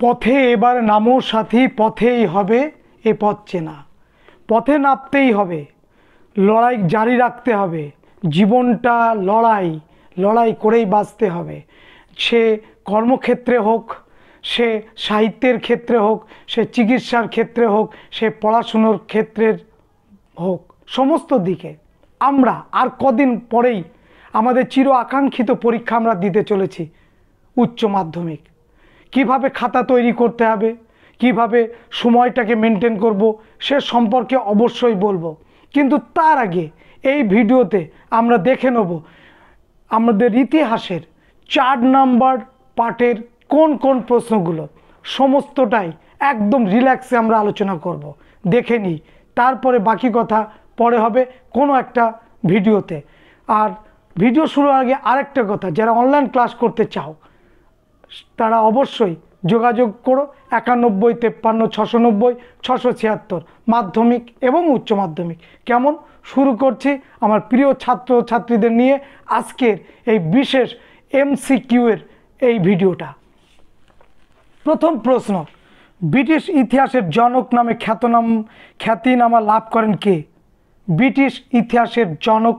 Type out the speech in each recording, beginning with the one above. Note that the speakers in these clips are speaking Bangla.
পথে এবার নামো সাথী, পথেই হবে এ পথ চেনা। পথে নামতেই হবে, লড়াই জারি রাখতে হবে। জীবনটা লড়াই করেই বাঁচতে হবে। সে কর্মক্ষেত্রে হোক, সে সাহিত্যের ক্ষেত্রে হোক, সে চিকিৎসার ক্ষেত্রে হোক, সে পড়াশুনোর ক্ষেত্রের হোক, সমস্ত দিকে আমরা আর কদিন পরেই আমাদের চির আকাঙ্ক্ষিত পরীক্ষা আমরা দিতে চলেছি, উচ্চ মাধ্যমিক। কিভাবে খাতা তৈরি করতে হবে, কিভাবে সময়টাকে মেনটেন করব, সে সম্পর্কে অবশ্যই বলবো। কিন্তু তার আগে এই ভিডিওতে আমরা দেখে নেব আমাদের ইতিহাসের 4 নাম্বার পার্টের কোন কোন প্রশ্নগুলো। সমস্তটাই একদম রিল্যাক্সে আমরা আলোচনা করব। দেখে নিই, তারপরে বাকি কথা পরে হবে কোনো একটা ভিডিওতে। আর ভিডিও শুরুর আগে আরেকটা কথা, যারা অনলাইন ক্লাস করতে চাও তারা অবশ্যই যোগাযোগ করো 91 53 690 676, মাধ্যমিক এবং উচ্চ মাধ্যমিক। কেমন শুরু করছি আমার প্রিয় ছাত্র ছাত্রীদের নিয়ে আজকের এই বিশেষ MCQ এর এই ভিডিওটা। প্রথম প্রশ্ন, ব্রিটিশ ইতিহাসের জনক নামে খ্যাতিনামা লাভ করেন কে? ব্রিটিশ ইতিহাসের জনক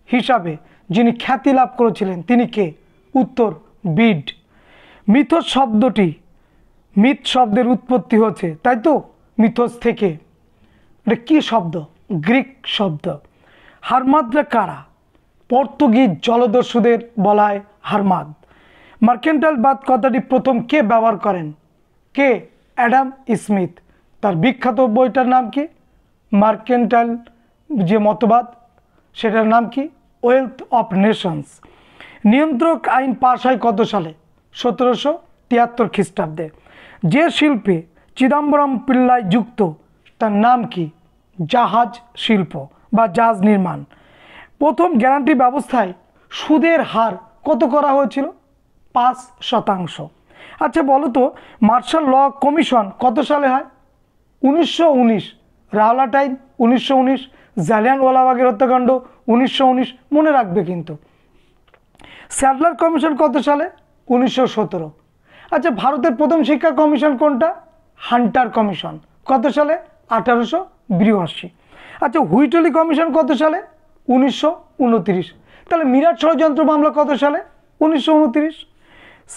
হিসাবে যিনি খ্যাতি লাভ করেছিলেন তিনি কে? উত্তর বিড। মিথস শব্দটি, মিথ শব্দের উৎপত্তি হচ্ছে, তাই তো, মিথস থেকে। এটা কী শব্দ? গ্রিক শব্দ। হারমাদরা কারা? পর্তুগিজ জলদস্যুদের বলা হয় হারমাদ। মার্কেন্টাইল বাদ কথাটি প্রথম কে ব্যবহার করেন? কে? Adam Smith. তার বিখ্যাত বইটার নাম কি? মার্কেন্টাইল যে মতবাদ সেটার নাম কি? Wealth of Nations. নিয়ন্ত্রক আইন পাশ হয় কত সালে? 1773 খ্রিস্টাব্দে। যে শিল্পে চিদম্বরম পিল্লাই যুক্ত তার নাম কি? জাহাজ শিল্প বা জাহাজ নির্মাণ। প্রথম গ্যারান্টি ব্যবস্থায় সুদের হার কত করা হয়েছিল? 5%। আচ্ছা বলো তো, মার্শাল ল কমিশন কত সালে হয়? 1919। রাওলাট আইন 1919, জালিয়ানওয়ালাবাগের হত্যাকাণ্ড 1919, মনে রাখবে কিন্তু। স্যাডলার কমিশন কত সালে? 1917। আচ্ছা ভারতের প্রথম শিক্ষা কমিশন কোনটা? Hunter commission. কত সালে? 1882। আচ্ছা হুইটলি কমিশন কত সালে? 1929। তাহলে মিরাট ষড়যন্ত্র মামলা কত সালে? 1929।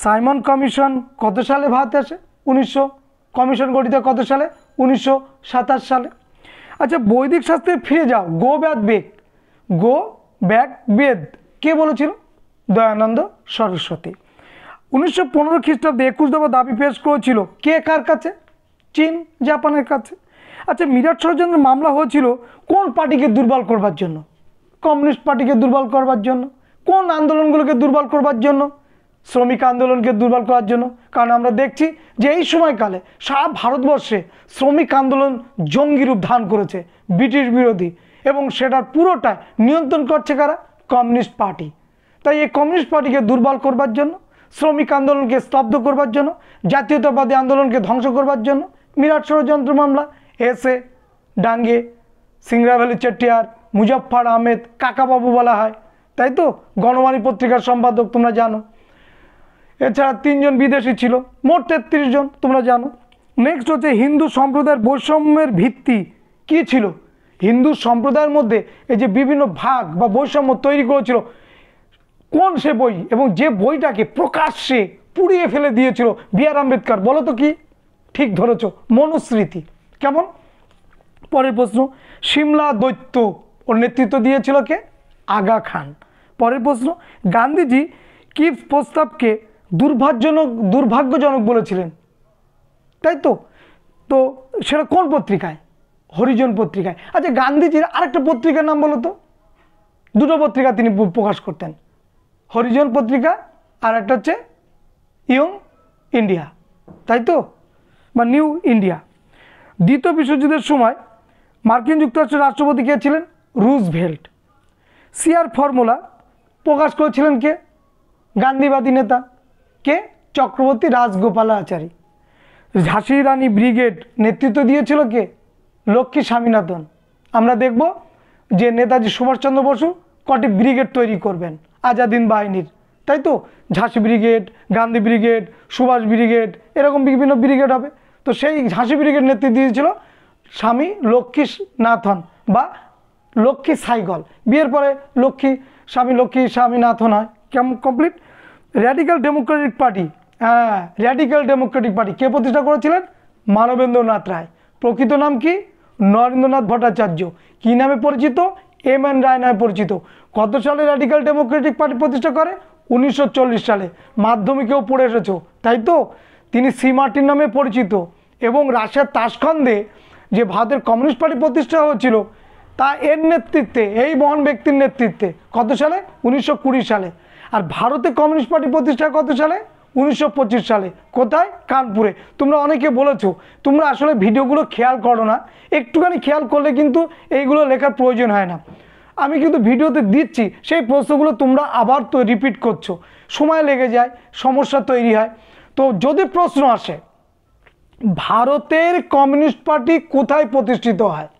সাইমন কমিশন কত সালে ভারতে আসে? 1900। কমিশন গঠিত কত সালে? 1927 সালে। আচ্ছা বৈদিক শাস্ত্রে ফিরে যাও, গো ব্যাক বেদ কে বলেছিল? দয়ানন্দ সরস্বতী। 1915 খ্রিস্টাব্দে 21 দফা দাবি পেশ করেছিল কে কার কাছে? চীন জাপানের কাছে। আচ্ছা মিরাট ষড়যন্ত্রের মামলা হয়েছিল কোন পার্টিকে দুর্বল করবার জন্য? কমিউনিস্ট পার্টিকে দুর্বল করবার জন্য। কোন আন্দোলনগুলোকে দুর্বল করবার জন্য? শ্রমিক আন্দোলনকে দুর্বল করার জন্য। কারণ আমরা দেখছি যে এই সময়কালে সারা ভারতবর্ষে শ্রমিক আন্দোলন জঙ্গি রূপ ধারণ করেছে, ব্রিটিশ বিরোধী, এবং সেটার পুরোটা নিয়ন্ত্রণ করছে কারা? Communist party. তাই এই কমিউনিস্ট পার্টিকে দুর্বল করবার জন্য, শ্রমিক আন্দোলনকে স্তব্ধ করবার জন্য, জাতীয়তাবাদী আন্দোলনকে ধ্বংস করবার জন্য মিরাট ষড়যন্ত্র মামলা। এসে ডাঙ্গে, সিংরাভ্যালি চেট্টিয়ার, মুজফ্ফর আহমেদ কাকাবাবু বলা হয়, তাই তো, গণবাণী পত্রিকার সম্পাদক তোমরা জানো। এছাড়া 3 জন বিদেশি ছিল, মোট 33 জন তোমরা জানো। নেক্সট হচ্ছে হিন্দু সম্প্রদায়ের বৈষম্যের ভিত্তি কি ছিল? হিন্দু সম্প্রদায়ের মধ্যে এই যে বিভিন্ন ভাগ বা বৈষম্য তৈরি করেছিল কোন সে বই, এবং যে বইটাকে প্রকাশ্যে পুড়িয়ে ফেলে দিয়েছিল বি.আর. আম্বেদকর, বলো তো কি? ঠিক ধরেছ, মনুস্মৃতি। কেমন? পরের প্রশ্ন, সিমলা দৈত্য ওর নেতৃত্ব দিয়েছিল কে? আগা খান। পরের প্রশ্ন, গান্ধীজি কি প্রস্তাবকে দুর্ভাগ্যজনক বলেছিলেন, তাই তো? তো সেটা কোন পত্রিকায়? হরিজন পত্রিকায়। আচ্ছা গান্ধীজির আরেকটা পত্রিকার নাম বলো তো? 2টো পত্রিকা তিনি প্রকাশ করতেন, হরিজন পত্রিকা আর একটা হচ্ছে ইয়ং ইন্ডিয়া, তাই তো, বা নিউ ইন্ডিয়া। দ্বিতীয় বিশ্বযুদ্ধের সময় মার্কিন যুক্তরাষ্ট্রের রাষ্ট্রপতি কে ছিলেন? রুজভেল্ট। সিআর ফর্মুলা প্রকাশ করেছিলেন কে? গান্ধীবাদী নেতা কে? চক্রবর্তী রাজগোপালাচারী। ঝাঁসি রানী ব্রিগেড নেতৃত্ব দিয়েছিল কে? লক্ষ্মী স্বামীনাথন। আমরা দেখব যে নেতাজি সুভাষচন্দ্র বসু কটি ব্রিগেড তৈরি করবেন আজাদ হিন্দ বাহিনীর, তাই তো? ঝাঁসি brigade, Gandhi brigade, Subhash brigade, এরকম বিভিন্ন ব্রিগেড হবে। তো সেই ঝাঁসি ব্রিগেড নেতৃত্ব দিয়েছিল স্বামী লক্ষ্মীনাথন বা লক্ষ্মী সাইগল। বিয়ের পরে স্বামী লক্ষ্মী স্বামীনাথন হয়। কেমন কমপ্লিট? র্যাডিক্যাল ডেমোক্রেটিক পার্টি, হ্যাঁ র্যাডিক্যাল ডেমোক্রেটিক পার্টি কে প্রতিষ্ঠা করেছিলেন? মানবেন্দ্রনাথ রায়। প্রকৃত নাম কি? নরেন্দ্রনাথ ভট্টাচার্য। কী নামে পরিচিত? এম.এন. রায় নামে পরিচিত। কত সালে র্যাডিক্যাল ডেমোক্রেটিক পার্টি প্রতিষ্ঠা করে? 1940 সালে। মাধ্যমিকেও পড়ে এসেছো, তাই তো? তিনি সি মার্টিন নামে পরিচিত। এবং রাশিয়ার তাশখন্দে যে ভারতের কমিউনিস্ট পার্টি প্রতিষ্ঠা হয়েছিল তা এর নেতৃত্বে, এই মহান ব্যক্তির নেতৃত্বে। কত সালে? 1920 সালে। আর ভারতে কমিউনিস্ট পার্টি প্রতিষ্ঠা কত সালে? 1925 সালে। কোথায়? কানপুরে। তোমরা অনেকে বলেছো তোমরা আসলে ভিডিওগুলো খেয়াল করো না, একটুখানি খেয়াল করলে কিন্তু এইগুলো লেখার প্রয়োজন হয় না। আমি কিন্তু ভিডিওতে দিচ্ছি, সেই প্রশ্নগুলো তোমরা আবার তো রিপিট করছো, সময় লেগে যায়, সমস্যা তৈরি হয়। তো যদি প্রশ্ন আসে ভারতের কমিউনিস্ট পার্টি কোথায় প্রতিষ্ঠিত হয়,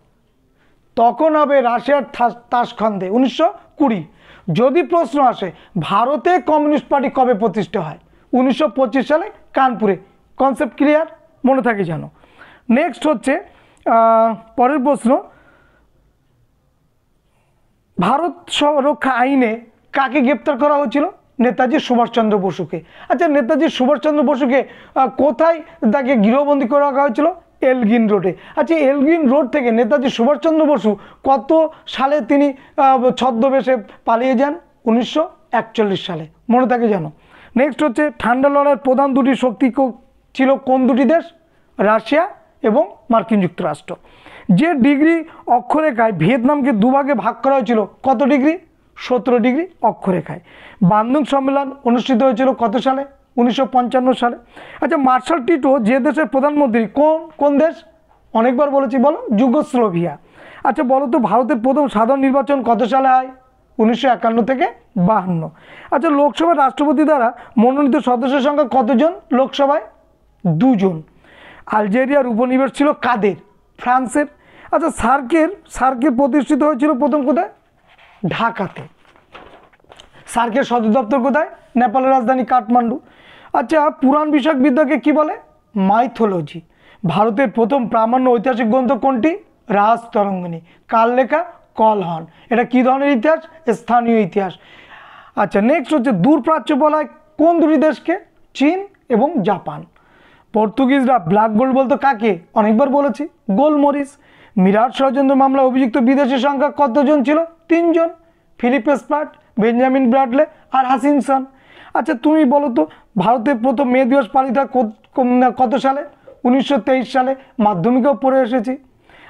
তখন হবে রাশিয়ার তাশখন্দে 1920। যদি প্রশ্ন আসে ভারতে কমিউনিস্ট পার্টি কবে প্রতিষ্ঠা হয়, 1925 সালে কানপুরে। Concept clear? মনে থাকে জানো। নেক্সট হচ্ছে পরের প্রশ্ন, ভারত রক্ষা আইনে কাকে গ্রেপ্তার করা হয়েছিল? নেতাজি সুভাষচন্দ্র বসুকে। আচ্ছা, নেতাজি সুভাষচন্দ্র বসুকে কোথায় তাকে গৃহবন্দী করে রাখা হয়েছিল? এলগিন রোডে। আচ্ছা, এলগিন রোড থেকে নেতাজি সুভাষচন্দ্র বসু কত সালে তিনি ছদ্মবেশে পালিয়ে যান? 1941 সালে। মনে থাকে জানো। নেক্সট হচ্ছে ঠান্ডা লড়াইয়ের প্রধান দুটি শক্তি ছিল কোন দুটি দেশ? রাশিয়া এবং মার্কিন যুক্তরাষ্ট্র। যে ডিগ্রি অক্ষরেখায় ভিয়েতনামকে দুভাগে ভাগ করা হয়েছিল কত ডিগ্রি? 17 ডিগ্রি অক্ষরেখায়। বান্দুং সম্মেলন অনুষ্ঠিত হয়েছিল কত সালে? 1955 সালে। আচ্ছা, মার্শাল টিটো যে দেশের প্রধানমন্ত্রী, কোন দেশ? অনেকবার বলেছি, বলো। যুগোস্লোভিয়া। আচ্ছা বলো তো ভারতের প্রথম সাধারণ নির্বাচন কত সালে হয়? 1951 থেকে 52। আচ্ছা, লোকসভার রাষ্ট্রপতি দ্বারা মনোনীত সদস্যের সংখ্যা কতজন লোকসভায়? 2 জন। আলজেরিয়ার উপনিবেশ ছিল কাদের? ফ্রান্সের। আচ্ছা, সার্কের প্রতিষ্ঠিত হয়েছিল প্রথম কোথায়? ঢাকাতে। সার্কের সদর দপ্তর কোথায়? নেপালের রাজধানী কাঠমান্ডু। আচ্ছা, পুরাণ বিষয়ক বিদ্যাকে কি বলে? মাইথোলজি। ভারতের প্রথম প্রামাণ্য ঐতিহাসিক গ্রন্থ কোনটি? রাজতরঙ্গিনী। কার লেখা? কলহন। এটা কি ধরনের ইতিহাস? স্থানীয় ইতিহাস। আচ্ছা, নেক্সট হচ্ছে দূরপ্রাচ্য বলা হয় কোন দুটি দেশকে? চীন এবং জাপান। পর্তুগিজরা ব্ল্যাক গোল্ড বলতো কাকে? অনেকবার বলেছি, গোলমরিচ। মিরাট ষড়যন্ত্র মামলায় অভিযুক্ত বিদেশি সংখ্যা কতজন ছিল? 3 জন। ফিলিপ স্পার্ট, বেঞ্জামিন ব্রাডলে আর হাসিনসন। আচ্ছা, তুমি বলো তো ভারতের প্রথম মে দিবস পালিত হয় কত সালে? 1923 সালে। মাধ্যমিকেও পড়ে এসেছি।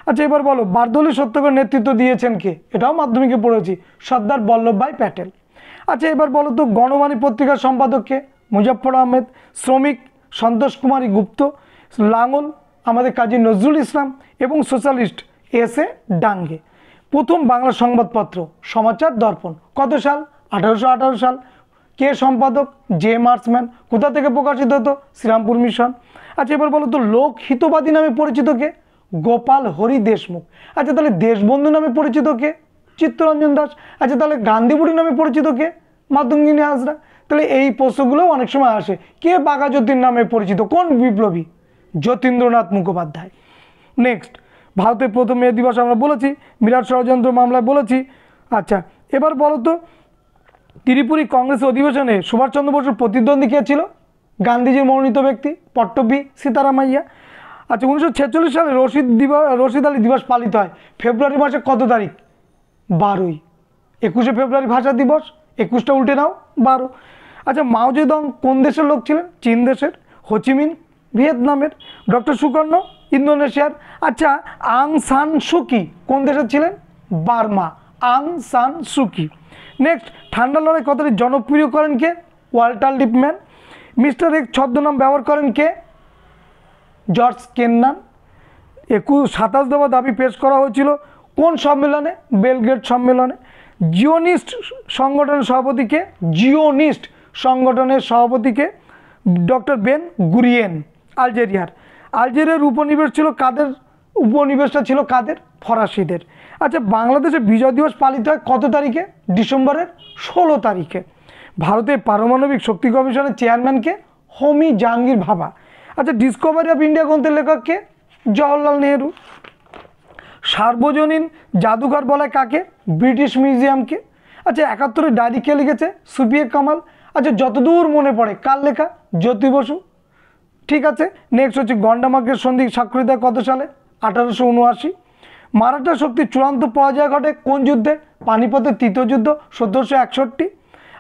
আচ্ছা, এবার বলো বারদৌলি সত্যাগ্রহ নেতৃত্ব দিয়েছেন কে? এটাও মাধ্যমিকে পড়েছি, সর্দার বল্লভভাই প্যাটেল। আচ্ছা, এবার বলো তো গণবাণী পত্রিকার সম্পাদক কে? মুজাফফর আহমেদ। শ্রমিক সন্তোষ কুমারী গুপ্ত। লাঙল আমাদের কাজী নজরুল ইসলাম এবং সোশ্যালিস্ট এস.এ. ডাঙ্গে। প্রথম বাংলা সংবাদপত্র সমাচার দর্পণ কত সাল? 1818 সাল। কে সম্পাদক? J Marshman. কোথা থেকে প্রকাশিত হতো? শ্রীরামপুর মিশন। আচ্ছা, এবার বলো তো লোকহিতবাদী নামে পরিচিত কে? গোপাল হরি দেশমুখ। আচ্ছা, তাহলে দেশবন্ধু নামে পরিচিত কে? চিত্তরঞ্জন দাস। আচ্ছা, তাহলে গান্ধীবুড়ি নামে পরিচিত কে? মাতঙ্গিনী হাজরা। তাহলে এই প্রশ্নগুলো অনেক সময় আসে। কে বাঘাযতীন নামে পরিচিত? কোন বিপ্লবী? যতীন্দ্রনাথ মুখোপাধ্যায়। নেক্সট, ভারতের প্রথম মে দিবস আমরা বলেছি, মিরাট ষড়যন্ত্র মামলায় বলেছি। আচ্ছা, এবার বলো তো ত্রিপুরী কংগ্রেস অধিবেশনে সুভাষচন্দ্র বসুর প্রতিদ্বন্দ্বী কে ছিল? গান্ধীজির মনোনীত ব্যক্তি পট্টভি সীতারামাইয়া। আচ্ছা, 1946 সালে রশিদ আলী দিবস পালিত হয় ফেব্রুয়ারি মাসে কত তারিখ? 12। 21শে ফেব্রুয়ারি ভাষা দিবস। 21টা উল্টে নাও, 12। আচ্ছা, মাও জেদং কোন দেশের লোক ছিলেন? চীন দেশের। হোচিমিন ভিয়েতনামের। ডক্টর সুকর্ণ ইন্দোনেশিয়ার। আচ্ছা, আং সান সুকি কোন দেশের ছিলেন? বার্মা। আং সান সুকি। নেক্সট, ঠান্ডা লড়াই কথাটি জনপ্রিয় করেন কে? Walter Lippmann. মিস্টার এক্স ছদ্মনাম ব্যবহার করেন কে? জর্জ কেন্নান। 27 দফা দাবি পেশ করা হয়েছিল কোন সম্মেলনে? বেলগ্রেড সম্মেলনে। জিওনিস্ট সংগঠনের সভাপতিকে? জিওনিস্ট সংগঠনের সভাপতিকে? Doctor Ben গুরিয়েন। আলজেরিয়ার উপনিবেশ ছিল কাদের? উপনিবেশটা ছিল কাদের? ফরাসিদের। আচ্ছা, বাংলাদেশে বিজয় দিবস পালিত হয় কত তারিখে? ডিসেম্বরের 16 তারিখে। ভারতের পারমাণবিক শক্তি কমিশনের চেয়ারম্যানকে হোমি জাহাঙ্গীর ভাবা। আচ্ছা, ডিসকভারি অফ ইন্ডিয়া গ্রন্থের লেখককে জওহরলাল নেহেরু। সার্বজনীন জাদুঘর বলে কাকে? ব্রিটিশ মিউজিয়ামকে। আচ্ছা, 71 ডায়েরি কে লিখেছে? সুফিয়া কামাল। আচ্ছা, যতদূর মনে পড়ে কার লেখা? জ্যোতি বসু। ঠিক আছে, নেক্সট হচ্ছে গন্ডামার্কের সন্ধি স্বাক্ষরিত হয় কত সালে? 1879। মারাঠা শক্তির চূড়ান্ত পরাজয় ঘটে কোন যুদ্ধে? পানিপথের তৃতীয় যুদ্ধ, 1761।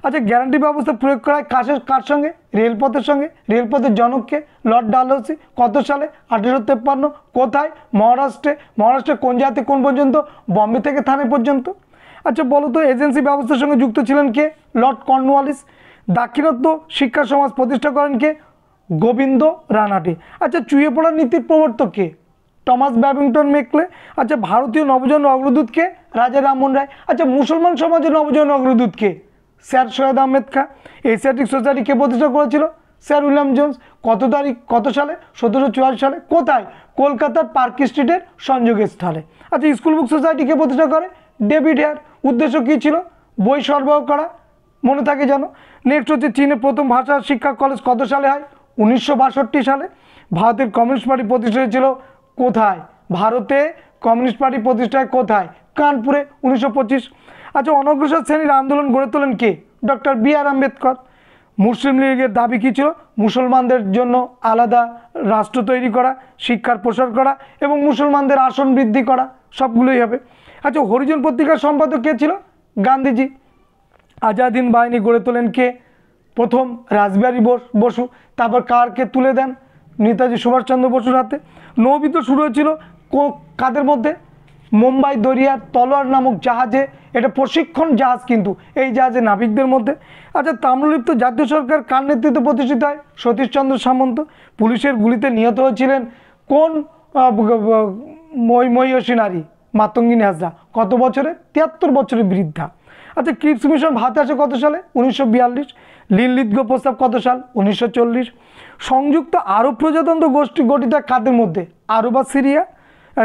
আচ্ছা, গ্যারান্টি ব্যবস্থা প্রয়োগ করা হয় কার সঙ্গে? রেলপথের সঙ্গে। রেলপথের জনককে? লর্ড ডালহৌসি। কত সালে? 1853। কোথায়? মহারাষ্ট্রে। মহারাষ্ট্রে কোন জাতি কোন পর্যন্ত? বম্বে থেকে থানে পর্যন্ত। আচ্ছা, বলো তো এজেন্সি ব্যবস্থার সঙ্গে যুক্ত ছিলেন কে? Lord Cornwallis. দাক্ষিণাত্য শিক্ষা সমাজ প্রতিষ্ঠা করেন কে? গোবিন্দ রানাডে। আচ্ছা, চুইয়ে পড়ার নীতির প্রবর্তক কে? Thomas Babington Macaulay. আচ্ছা, ভারতীয় নবজন অগ্রদূত কে? রাজা রামমোহন রায়। আচ্ছা, মুসলমান সমাজের নবজন অগ্রদূত কে? Sir Syed Ahmed Khan. Asiatic society কে প্রতিষ্ঠা করেছিল? Sir William Jones. কত সালে? 1784 সালে। কোথায়? কলকাতার পার্ক স্ট্রিটের সংযোগের স্থলে। আচ্ছা, স্কুল বুক সোসাইটি কে প্রতিষ্ঠা করে? David Hare. উদ্দেশ্য কী ছিল? বই সরবরাহ করা, মনে থাকে জানো। নেক্সট হচ্ছে চীনের প্রথম ভাষা শিক্ষা কলেজ কত সালে হয়? 1962 সালে। ভারতের কমিউনিস্ট পার্টি প্রতিষ্ঠা হয়েছিল কোথায়? ভারতে কমিউনিস্ট পার্টি প্রতিষ্ঠায় কোথায়? কানপুরে, 1925। আচ্ছা, অনগ্রসর শ্রেণীর আন্দোলন গড়ে তোলেন কে? Doctor B R. আম্বেদকর। মুসলিম লীগের দাবি কী ছিল? মুসলমানদের জন্য আলাদা রাষ্ট্র তৈরি করা, শিক্ষার প্রসার করা এবং মুসলমানদের আসন বৃদ্ধি করা, সবগুলোই হবে। আচ্ছা, হরিজন পত্রিকার সম্পাদক কে ছিল? গান্ধীজি। আজাদ হিন্দ বাহিনী গড়ে তোলেন কে? প্রথম রাসবিহারী বসু। তারপর কারকে তুলে দেন? নেতাজি সুভাষচন্দ্র বসুর হাতে। নৌবিদ্রোহ শুরু হয়েছিল কাদের মধ্যে? মুম্বাই দরিয়ার তলোয়ার নামক জাহাজে। এটা প্রশিক্ষণ জাহাজ, কিন্তু এই জাহাজে নাবিকদের মধ্যে। আচ্ছা, তাম্রলিপ্ত জাতীয় সরকার কার নেতৃত্বে প্রতিষ্ঠিত হয়? সতীশচন্দ্র সামন্ত। পুলিশের গুলিতে নিহত হয়েছিলেন কোন মহিষী নারী? মাতঙ্গিনী হাজরা। কত বছরে? 73 বছরের বৃদ্ধা। আচ্ছা, ক্রিপস মিশন ভারতে আসে কত সালে? 1942। লিনলিথ প্রস্তাব কত সাল? 1940। সংযুক্ত আরব প্রজাতন্ত্র গোষ্ঠী গঠিত কাদের মধ্যে? আরব আর সিরিয়া,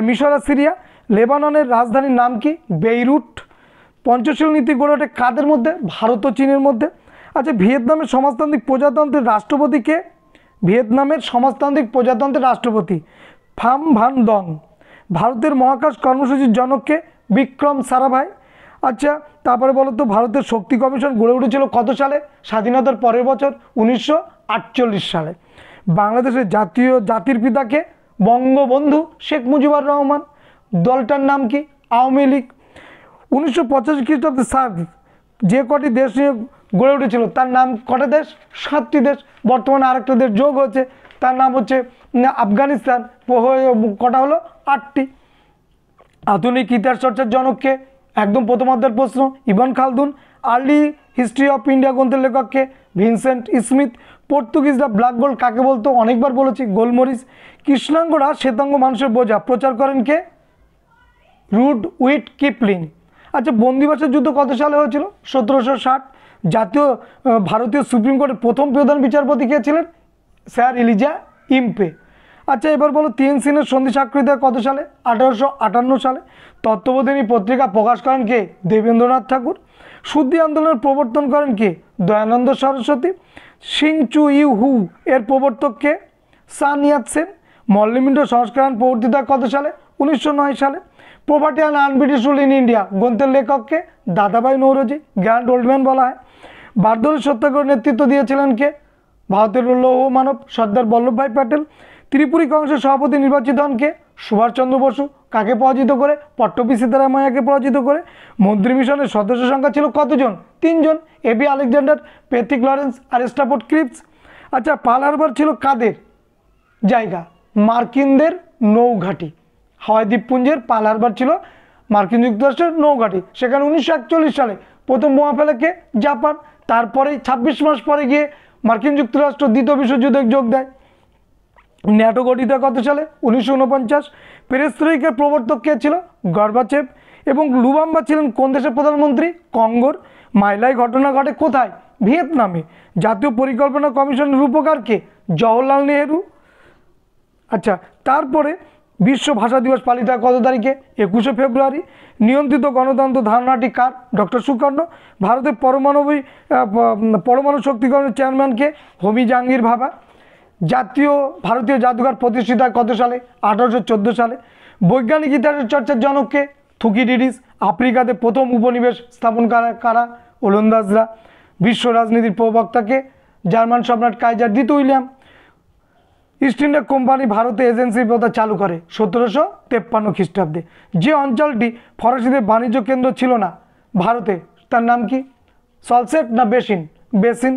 মিশর আর সিরিয়া। লেবাননের রাজধানীর নাম কি? বেইরুট। পঞ্চশীল নীতি গড়ে ওঠে কাদের মধ্যে? ভারত ও চীনের মধ্যে। আচ্ছা, ভিয়েতনামের সমাজতান্ত্রিক প্রজাতন্ত্রের রাষ্ট্রপতি কে? ভিয়েতনামের সমাজতান্ত্রিক প্রজাতন্ত্রের রাষ্ট্রপতি ফাম ভান দং। ভারতের মহাকাশ কর্মসূচির জনককে? বিক্রম সারাভাই। আচ্ছা, তারপরে বলো তো ভারতের শক্তি কমিশন গড়ে উঠেছিল কত সালে? স্বাধীনতার পরের বছর, 1948 সালে। বাংলাদেশের জাতির পিতাকে? বঙ্গবন্ধু শেখ মুজিবুর রহমান। দলটার নাম কি? আওয়ামী লীগ। 1985 খ্রিস্টাব্দে সার্ক যে কটি দেশ নিয়ে গড়ে উঠেছিল তার নাম কটা দেশ? 7টি দেশ। বর্তমানে আরেকটা দেশ যোগ হয়েছে, তার নাম হচ্ছে আফগানিস্তান। কটা হলো? 8টি। আধুনিক ইতিহাস চর্চার জনককে? একদম প্রথম অধ্যায়ের প্রশ্ন, Ibn Khaldun. Early history of India গ্রন্থের লেখককে? Vincent Smith. পর্তুগিজরা ব্ল্যাক গোল্ড কাকে বলতো? অনেকবার বলেছি, গোলমরিচ। কৃষ্ণাঙ্গরা শ্বেতাঙ্গ মানুষের বোঝা প্রচার করেন কে? রুডউইট কিপলিং। আচ্ছা, বন্দিবাসের যুদ্ধ কত সালে হয়েছিল? 1760। ভারতীয় সুপ্রিম কোর্টের প্রথম প্রধান বিচারপতি কে ছিলেন? Sir Elijah Impey. আচ্ছা, এবার বলো তিনসিনের সন্ধি স্বাক্ষরিত হয় কত সালে? 1858 সালে। তত্ত্ববোধিনী পত্রিকা প্রকাশ করেন কে? দেবেন্দ্রনাথ ঠাকুর। শুদ্ধি আন্দোলনের প্রবর্তন করেন কে? দয়ানন্দ সরস্বতী। সিংচু ইউ হু এর প্রবর্তক কে? সান ইয়াতসেন। মল্লমিন্ট সংস্করণ প্রবর্তিত হয় কত সালে? 1909 সালে। Property and un-British rule in India গ্রন্থের লেখককে? দাদাভাই নৌরোজি, গ্র্যান্ড ওল্ড ম্যান বলা হয়। বারদৌলি সত্যাগ্রহের নেতৃত্ব দিয়েছিলেন কে? ভারতের লৌহ মানব সর্দার বল্লভভাই প্যাটেল। ত্রিপুরী কংগ্রেসের সভাপতি নির্বাচিত হন কে? সুভাষচন্দ্র বসু। কাকে পরাজিত করে? পট্টপি সীতারামাইয়াকে পরাজিত করে। মন্ত্রী মিশনের সদস্য সংখ্যা ছিল কতজন? 3 জন। এবি আলেকজান্ডার, প্যাট্রিক লরেন্স আর স্টাফোর্ড ক্রিপস। আচ্ছা, পার্ল হারবার ছিল কাদের জায়গা? মার্কিনদের নৌঘাঁটি। হাওয়াই দ্বীপপুঞ্জের পার্ল হারবার ছিল মার্কিন যুক্তরাষ্ট্রের নৌঘাঁটি। সেখানে 1941 সালে প্রথম বোমা ফেলে কে? জাপান। তারপরে 26 মাস পরে গিয়ে মার্কিন যুক্তরাষ্ট্র দ্বিতীয় বিশ্বযুদ্ধে যোগ দেয়। ন্যাটো গঠিত কত সালে? 1949। পেরেস্ত্রয়িকার প্রবর্তক কে ছিল? গর্বাচেভ। এবং লুবাম্বা ছিলেন কোন দেশের প্রধানমন্ত্রী? কঙ্গোর। মাইলাই ঘটনা ঘটে কোথায়? ভিয়েতনামে। জাতীয় পরিকল্পনা কমিশনের রূপকার কে? জওহরলাল নেহেরু। আচ্ছা, তারপরে বিশ্ব ভাষা দিবস পালিত হয় কত তারিখে? 21শে ফেব্রুয়ারি। নিয়ন্ত্রিত গণতন্ত্র ধারণাটি কার? ডক্টর সুকর্ণ। ভারতের পরমাণু শক্তিকরণের চেয়ারম্যানকে? হোমি জাহাঙ্গীর ভাবা। ভারতীয় জাদুঘর প্রতিষ্ঠিত হয় কত সালে? 1814 সালে। বৈজ্ঞানিক ইতিহাসের চর্চার জনককে? থুকিডিডিস। আফ্রিকাতে প্রথম উপনিবেশ স্থাপন কারা? ওলন্দাজরা। বিশ্ব রাজনীতির প্রবক্তাকে? জার্মান সম্রাট কাইজার দ্বিতীয় উইলিয়াম। ইস্ট ইন্ডিয়া কোম্পানি ভারতে এজেন্সি প্রথা চালু করে 1753 খ্রিস্টাব্দে। যে অঞ্চলটি ফরাসিদের বাণিজ্য কেন্দ্র ছিল না ভারতে, তার নাম কি? সলসেট না বেসিন? বেসিন।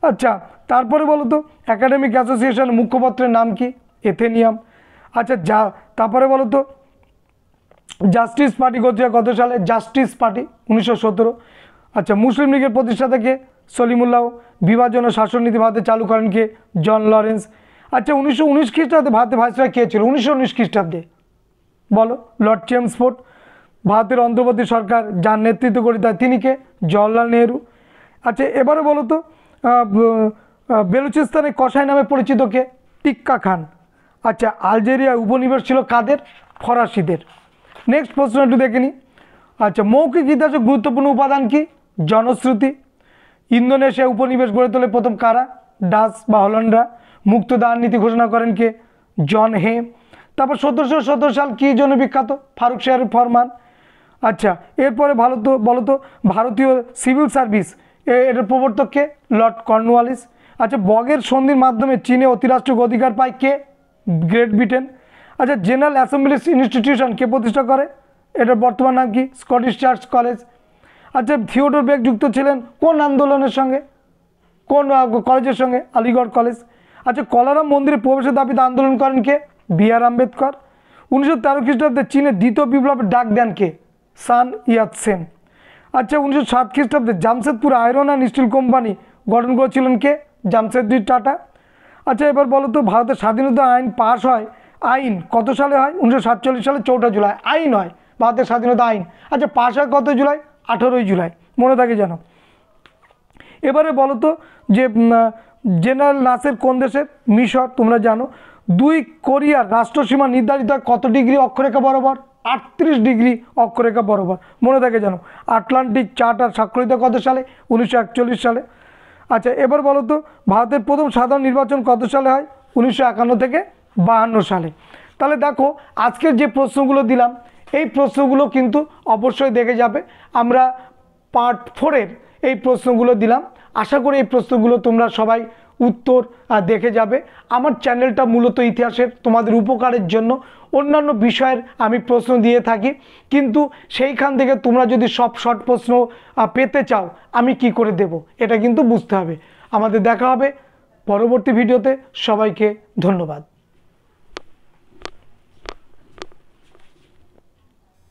আচ্ছা, তারপরে বলো তো একাডেমিক অ্যাসোসিয়েশনের মুখপত্রের নাম কি? এথেনিয়াম। আচ্ছা, তারপরে বলো তো জাস্টিস পার্টি গঠিত হয় কত সালে? Justice party 1917। আচ্ছা, মুসলিম লীগের প্রতিষ্ঠাতাকে? সলিমুল্লাহ। বিভাজন ও শাসননীতি ভারতে চালু করেন কে? John Lawrence. আচ্ছা, 1919 খ্রিস্টাব্দে ভারতে ভাইসরয় কে ছিল? 1919 খ্রিস্টাব্দে বলো? Lord Chelmsford. ভারতের অন্তর্বর্তী সরকার যার নেতৃত্ব করিতে হয় তিনি কে? জওহরলাল নেহরু। আচ্ছা, এবারে বলো তো বেলুচিস্তানে কসাই নামে পরিচিত কে? টিক্কা খান। আচ্ছা, আলজেরিয়া উপনিবেশ ছিল কাদের? ফরাসিদের। নেক্সট প্রশ্ন একটু দেখে নিই। আচ্ছা, মৌখিক ইতিহাসে গুরুত্বপূর্ণ উপাদান কি? জনশ্রুতি। ইন্দোনেশিয়া উপনিবেশ গড়ে তোলে প্রথম কারা? ডাচ বা হল্যান্ডরা। মুক্ত দান নীতি ঘোষণা করেন কে? জন হে। তারপর 1717 সাল কি জন্য বিখ্যাত? ফারুক শাহের ফরমান। আচ্ছা, এরপরে বলো তো ভারতীয় সিভিল সার্ভিস এটার প্রবর্তক কে? Lord Cornwallis. আচ্ছা, বগের সন্ধির মাধ্যমে চীনে অতিরাষ্ট্রীয় অধিকার পায় কে? Great Britain. আচ্ছা, জেনারেল অ্যাসেম্বলি ইনস্টিটিউশন কে প্রতিষ্ঠা করে? এটার বর্তমান নাম কি? Scottish church college. আচ্ছা, থিওডর বেক যুক্ত ছিলেন কোন আন্দোলনের সঙ্গে? কোন কলেজের সঙ্গে? আলিগড় কলেজ। আচ্ছা, কলারাম মন্দিরে প্রবেশের দাবিতে আন্দোলন করেন কে? বি.আর. আম্বেদকর। 1913 খ্রিস্টাব্দে চীনের দ্বিতীয় বিপ্লবের ডাক দেন কে? সান ইয়াতসেন। আচ্ছা, 1907 খ্রিস্টাব্দে Jamshedpur iron and steel company গঠন করেছিলেন কে? জামশেদজি টাটা। আচ্ছা, এবার বলো তো ভারতের স্বাধীনতা আইন পাশ হয় কত সালে হয়? 1947 সালে 4 জুলাই আইন হয় ভারতের স্বাধীনতা আইন। আচ্ছা, পাশ হয় কত জুলাই? 18 জুলাই, মনে থাকে যেন। এবারে বলো তো যে জেনারেল নাসের কোন দেশের? মিশর, তোমরা জানো। 2 কোরিয়ার রাষ্ট্রসীমা নির্ধারিত হয় কত ডিগ্রি অক্ষরেখা বরাবর? 38 ডিগ্রি অক্ষরেখা বরাবর, মনে থাকে জানো। আটলান্টিক চার্টার স্বাক্ষরিত কত সালে? 1941 সালে। আচ্ছা, এবার বলো তো ভারতের প্রথম সাধারণ নির্বাচন কত সালে হয়? 1951 থেকে 52 সালে। তাহলে দেখো আজকের যে প্রশ্নগুলো দিলাম এই প্রশ্নগুলো কিন্তু অবশ্যই দেখে যাবে। আমরা পার্ট 4-এর এই প্রশ্নগুলো দিলাম। আশা করি এই প্রশ্নগুলো তোমরা সবাই উত্তর দেখে যাবে। আমার চ্যানেলটা মূলত ইতিহাসের তোমাদের উপকারের জন্য অন্যান্য বিষয়ের আমি প্রশ্ন দিয়ে থাকি, কিন্তু সেইখান থেকে তোমরা যদি সব শর্ট প্রশ্ন পেতে চাও আমি কি করে দেব এটা কিন্তু বুঝতে হবে। আমাদের দেখা হবে পরবর্তী ভিডিওতে। সবাইকে ধন্যবাদ।